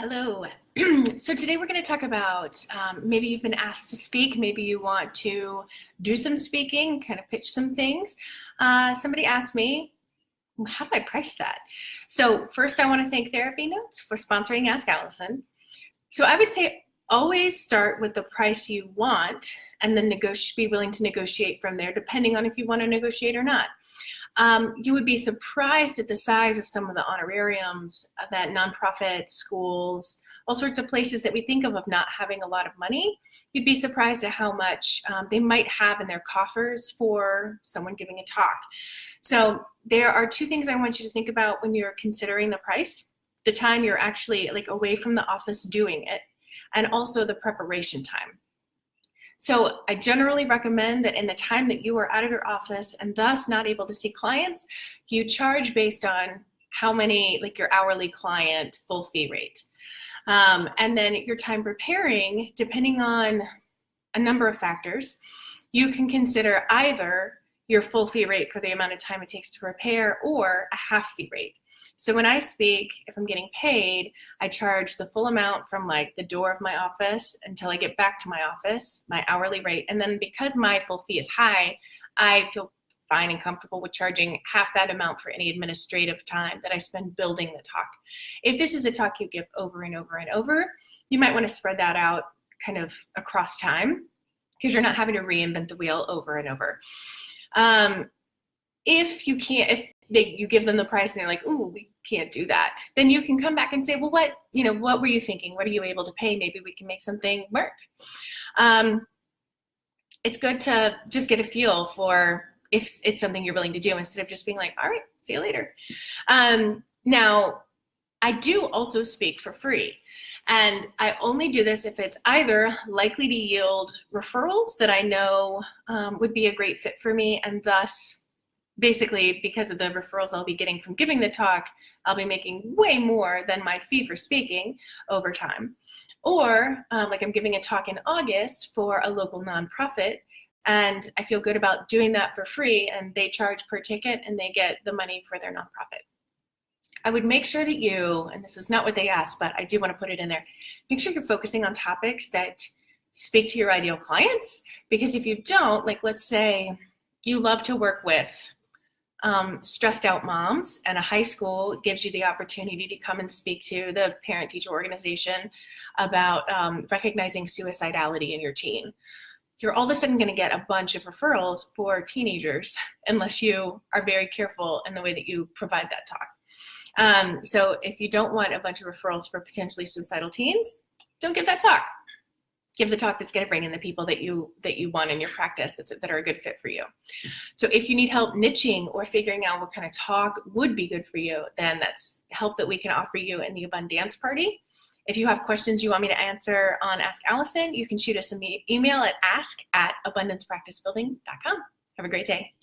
Hello. So today we're going to talk about maybe you've been asked to speak, maybe you want to do some speaking, kind of pitch some things. Somebody asked me, how do I price that? So first I want to thank TherapyNotes for sponsoring Ask Allison. So I would say always start with the price you want and then be willing to negotiate from there, depending on if you want to negotiate or not. You would be surprised at the size of some of the honorariums that nonprofits, schools, all sorts of places that we think of not having a lot of money. You'd be surprised at how much they might have in their coffers for someone giving a talk. So there are two things I want you to think about when you're considering the price: the time you're actually away from the office doing it, and also the preparation time. So I generally recommend that in the time that you are out of your office and thus not able to see clients, you charge based on how many, your hourly client full fee rate. And then your time preparing, depending on a number of factors, you can consider either your full fee rate for the amount of time it takes to prepare or a half fee rate. So when I speak, if I'm getting paid, I charge the full amount from the door of my office until I get back to my office, my hourly rate. And then because my full fee is high, I feel fine and comfortable with charging half that amount for any administrative time that I spend building the talk. If this is a talk you give over and over and over, you might want to spread that out kind of across time because you're not having to reinvent the wheel over and over. If you give them the price and they're like, "Ooh, we can't do that," then you can come back and say, "Well, what were you thinking? What are you able to pay? Maybe we can make something work." It's good to just get a feel for if it's something you're willing to do instead of just being like, "All right, see you later." Now, I do also speak for free, and I only do this if it's either likely to yield referrals that I know would be a great fit for me, and thus basically, because of the referrals I'll be getting from giving the talk, I'll be making way more than my fee for speaking over time. Or I'm giving a talk in August for a local nonprofit, and I feel good about doing that for free, and they charge per ticket and they get the money for their nonprofit. I would make sure that you, and this is not what they asked, but I do want to put it in there, make sure you're focusing on topics that speak to your ideal clients, because if you don't, let's say you love to work with stressed out moms, and a high school gives you the opportunity to come and speak to the parent-teacher organization about recognizing suicidality in your teen. You're all of a sudden going to get a bunch of referrals for teenagers unless you are very careful in the way that you provide that talk. So if you don't want a bunch of referrals for potentially suicidal teens, don't give that talk. Give the talk that's going to bring in the people that you want in your practice that are a good fit for you. So if you need help niching or figuring out what kind of talk would be good for you, then that's help that we can offer you in the Abundance Party. If you have questions you want me to answer on Ask Allison, you can shoot us an email at ask@abundancepracticebuilding.com. Have a great day.